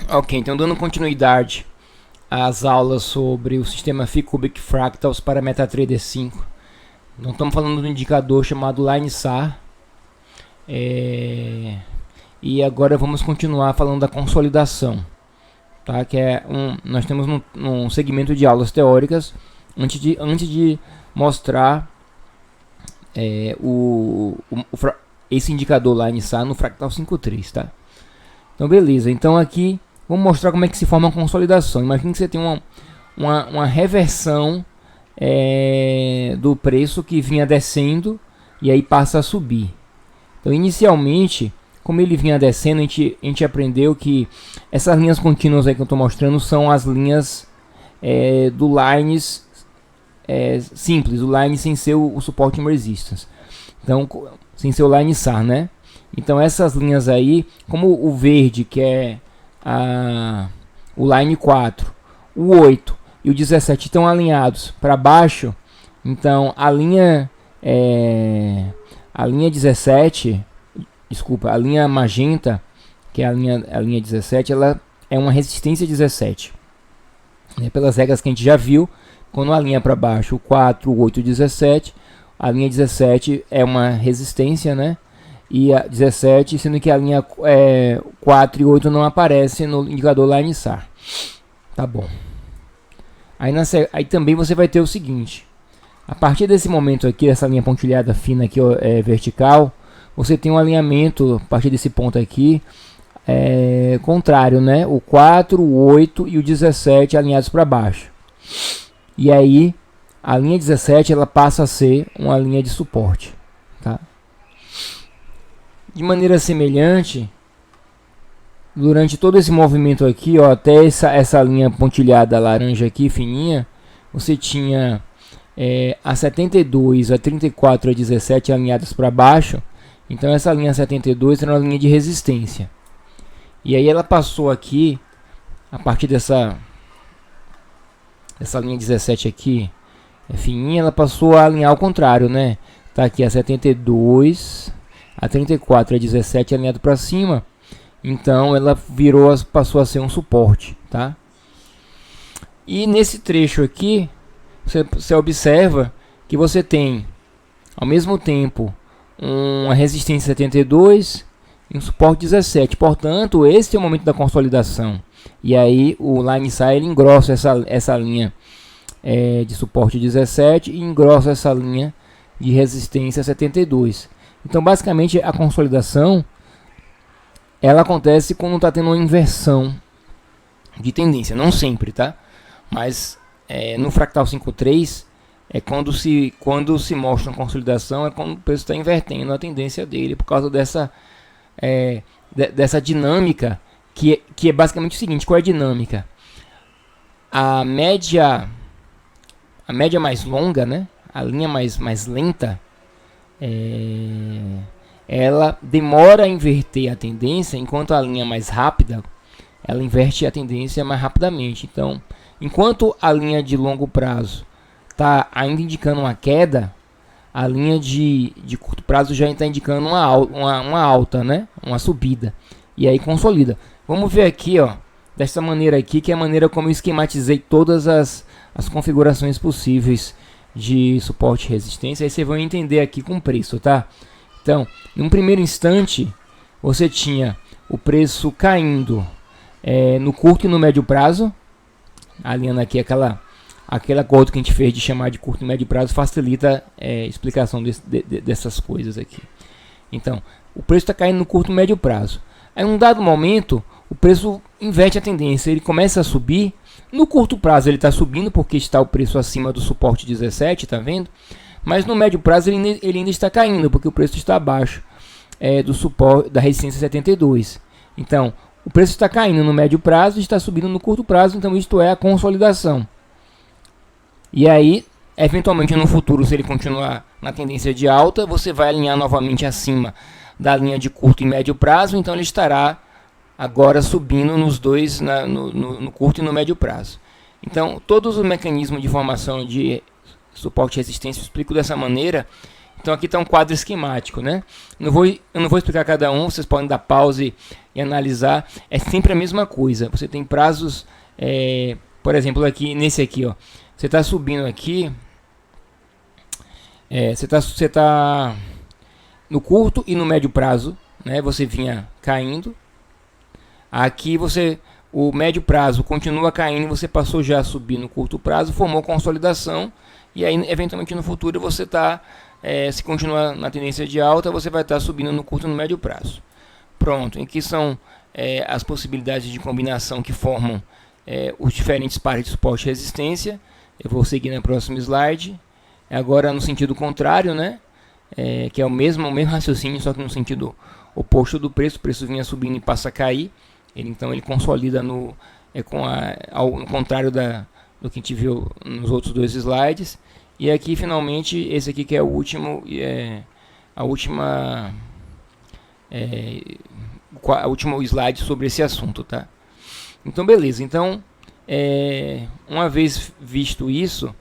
Ok, então dando continuidade às aulas sobre o sistema Phi-Cubic Fractals para MetaTrader 5. Então estamos falando do indicador chamado LineSAR. E agora vamos continuar falando da consolidação. Tá? Que é nós temos um segmento de aulas teóricas antes de mostrar esse indicador LineSAR no Fractal 5.3. Tá? Então beleza, então aqui vamos mostrar como é que se forma a consolidação. Imagina que você tem uma reversão do preço que vinha descendo e aí passa a subir. Então inicialmente, como ele vinha descendo, a gente aprendeu que essas linhas contínuas aí que eu estou mostrando são as linhas do lines simples, o line sem ser o suporte resistance. Então, sem ser o line SAR, né? Então essas linhas aí, como o verde que é o line 4, o 8 e o 17 estão alinhados para baixo, então a linha 17, desculpa, a linha magenta, que é a linha 17, ela é uma resistência 17. Pelas regras que a gente já viu, quando a linha para baixo, o 4, o 8 e o 17, a linha 17 é uma resistência, né? E a 17, sendo que a linha 4 e 8 não aparece no indicador LineSAR. Tá bom. Aí também você vai ter o seguinte: a partir desse momento aqui, essa linha pontilhada fina aqui vertical, você tem um alinhamento a partir desse ponto aqui contrário, né? O 4, o 8 e o 17 alinhados para baixo. E aí a linha 17 ela passa a ser uma linha de suporte, tá? De maneira semelhante, durante todo esse movimento aqui, ó, até essa linha pontilhada laranja aqui, fininha, você tinha a 72, a 34 e a 17 alinhadas para baixo. Então essa linha 72 era uma linha de resistência. E aí ela passou aqui, a partir dessa linha 17 aqui, fininha, ela passou a alinhar ao contrário, né? Tá aqui a 72, a 34 e a 17 alinhado para cima. Então ela passou a ser um suporte, tá? E nesse trecho aqui, você observa que você tem ao mesmo tempo uma resistência 72 e um suporte 17. Portanto, esse é o momento da consolidação. E aí o LineSAR ele engrossa essa linha de suporte 17 e engrossa essa linha de resistência 72. Então basicamente a consolidação ela acontece quando está tendo uma inversão de tendência, não sempre, tá? Mas no Fractal 5.3 quando se mostra uma consolidação, é quando o preço está invertendo a tendência dele por causa dessa dinâmica que é basicamente o seguinte: qual é a dinâmica? A média mais longa, né? A linha mais lenta, ela demora a inverter a tendência, enquanto a linha mais rápida ela inverte a tendência mais rapidamente. Então, enquanto a linha de longo prazo está ainda indicando uma queda, a linha de curto prazo já está indicando uma alta, né? Uma subida. E aí consolida. Vamos ver aqui, ó, dessa maneira aqui, que é a maneira como eu esquematizei todas as configurações possíveis de suporte e resistência. Aí você vai entender aqui com o preço, tá? Então, em um primeiro instante, você tinha o preço caindo no curto e no médio prazo. Alinhando aqui aquele acordo que a gente fez de chamar de curto e médio prazo facilita a explicação dessas coisas aqui. Então, o preço está caindo no curto e médio prazo. Aí, em um dado momento, o preço inverte a tendência, ele começa a subir. No curto prazo ele está subindo porque está o preço acima do suporte 17, tá vendo? Mas no médio prazo ele ainda está caindo porque o preço está abaixo do suporte da resistência 72. Então, o preço está caindo no médio prazo e está subindo no curto prazo, então isto é a consolidação. E aí, eventualmente no futuro, se ele continuar na tendência de alta, você vai alinhar novamente acima da linha de curto e médio prazo, então ele estará agora subindo nos dois, no curto e no médio prazo. Então, todos os mecanismos de formação de suporte e resistência eu explico dessa maneira, Então aqui está um quadro esquemático, né? Eu não vou explicar cada um, vocês podem dar pause e analisar. É sempre a mesma coisa. Você tem prazos, por exemplo, aqui nesse aqui, ó. Você está subindo aqui, você tá no curto e no médio prazo, né? Você vinha caindo. Aqui o médio prazo continua caindo, você passou já a subir no curto prazo, formou consolidação, e aí eventualmente no futuro você está, se continuar na tendência de alta, você vai estar subindo no curto e no médio prazo. Pronto, aqui são as possibilidades de combinação que formam os diferentes pares de suporte e resistência. Eu vou seguir no próximo slide. Agora no sentido contrário, né? Que é o mesmo raciocínio, só que no sentido oposto do preço. O preço vinha subindo e passa a cair. Então ele consolida ao contrário do que a gente viu nos outros dois slides. E aqui finalmente esse aqui que é o último, o último slide sobre esse assunto, tá? Então beleza. Então uma vez visto isso,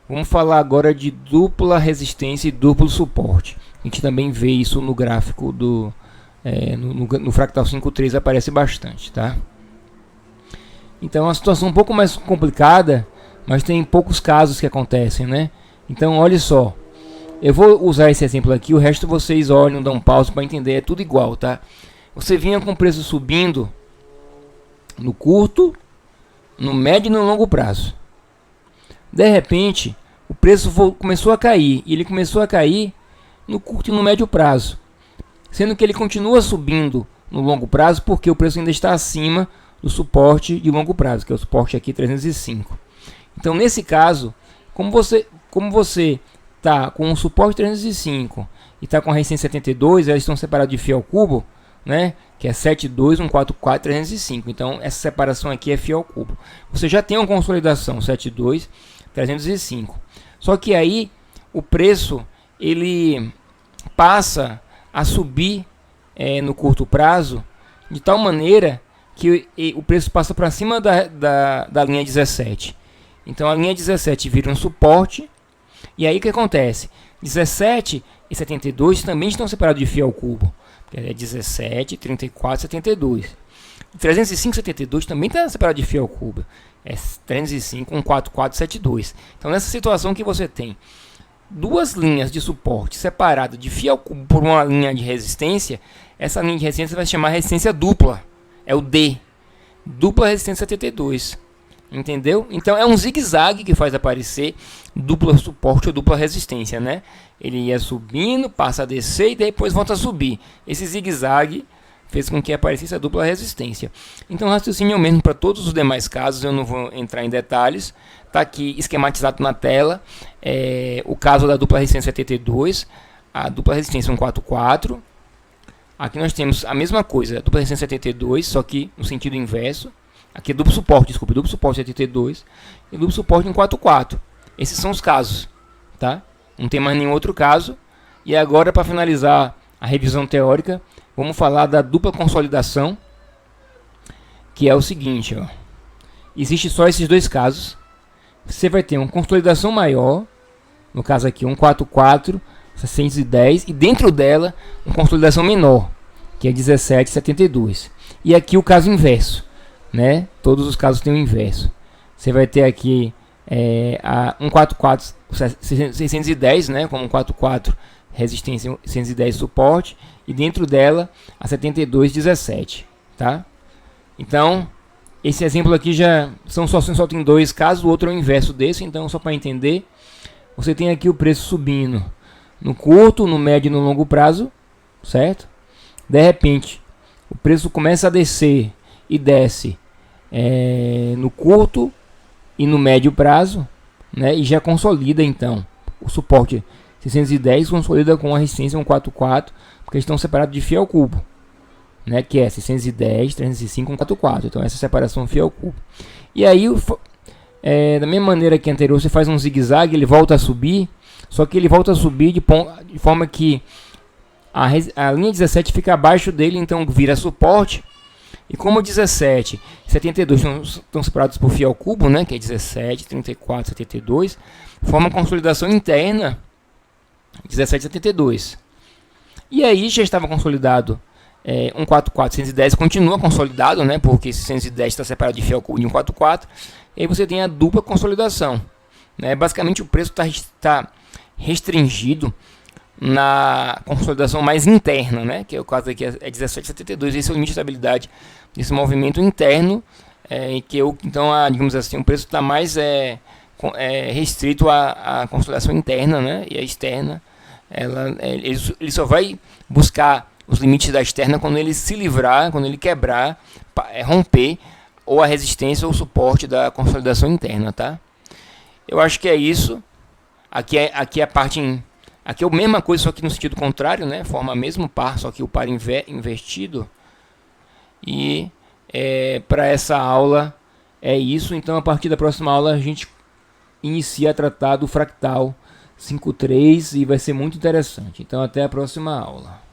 vamos falar agora de dupla resistência e duplo suporte. A gente também vê isso no gráfico no fractal 5.3 aparece bastante, tá? Então é uma situação um pouco mais complicada, mas tem poucos casos que acontecem, né? Então olha só, eu vou usar esse exemplo aqui, o resto vocês olham, dão pause para entender, é tudo igual, tá? Você vinha com o preço subindo no curto, no médio e no longo prazo. De repente, o preço começou a cair, e ele começou a cair no curto e no médio prazo, sendo que ele continua subindo no longo prazo porque o preço ainda está acima do suporte de longo prazo, que é o suporte aqui 305. Então nesse caso, como você está com o suporte 305 e está com a resistência 72, elas estão separadas de φ ao cubo, né? Que é 72, 144, 305. Então essa separação aqui é φ ao cubo. Você já tem uma consolidação 72, 305. Só que aí o preço ele passa a subir no curto prazo de tal maneira que o preço passa para cima da linha 17. Então a linha 17 vira um suporte, e aí o que acontece? 17 e 72 também estão separados de φ ao cubo, é 17, 34, 72. 305 e 72 também está separado de φ ao cubo, é 305, 144, 72. Então nessa situação que você tem duas linhas de suporte separadas de φ ao cubo por uma linha de resistência, essa linha de resistência vai se chamar resistência dupla, é o D, dupla resistência 72, entendeu? Então é um zigue-zague que faz aparecer dupla suporte ou dupla resistência, né? Ele ia subindo, passa a descer e depois volta a subir. Esse zigue-zague fez com que aparecesse a dupla resistência. Então o raciocínio é o mesmo para todos os demais casos, eu não vou entrar em detalhes. Está aqui esquematizado na tela o caso da dupla resistência 72, a dupla resistência 144. Aqui nós temos a mesma coisa, a dupla resistência 72, só que no sentido inverso. Aqui é duplo suporte, desculpa, duplo suporte 72 e duplo suporte 144. Esses são os casos, tá? Não tem mais nenhum outro caso. E agora, para finalizar a revisão teórica, vamos falar da dupla consolidação, que é o seguinte, ó. Existe só esses dois casos. Você vai ter uma consolidação maior, no caso aqui 144, 610, e dentro dela uma consolidação menor, que é 1772. E aqui o caso inverso, né? Todos os casos têm o inverso. Você vai ter aqui a 144, 610, né? Como 144 resistência, 610 suporte, e dentro dela a 72, 17, tá? Então esse exemplo aqui já só tem dois casos, o outro é o inverso desse. Então só para entender, você tem aqui o preço subindo no curto, no médio e no longo prazo, certo? De repente o preço começa a descer e desce no curto e no médio prazo, né? E já consolida então o suporte 610, consolida com a resistência 144, porque estão separados de φ ao cubo, né? Que é 610, 305, 144. Então essa separação φ ao cubo. E aí da mesma maneira que anterior, você faz um zigue-zague, ele volta a subir, só que ele volta a subir de forma que a linha 17 fica abaixo dele, então vira suporte. E como 17 e 72 estão separados por φ ao cubo, né, que é 17, 34, 72, forma uma consolidação interna 17,72. E aí já estava consolidado 144, 110 continua consolidado, né? Porque esse 110 está separado de fiel de 144. E aí você tem a dupla consolidação, né? Basicamente o preço está restringido na consolidação mais interna, né? Que é o caso aqui é 17,72. Esse é o limite de estabilidade desse movimento interno, então digamos assim, o preço está mais restrito à consolidação interna, né? E a externa, ele só vai buscar os limites da externa quando ele se livrar, quando ele quebrar, romper ou a resistência ou o suporte da consolidação interna, tá? Eu acho que é isso. Aqui é a parte aqui é a mesma coisa, só que no sentido contrário, né? Forma mesmo par, só que o par invertido. E para essa aula é isso. Então a partir da próxima aula a gente inicia a tratar do fractal 5.3 e vai ser muito interessante. Então até a próxima aula.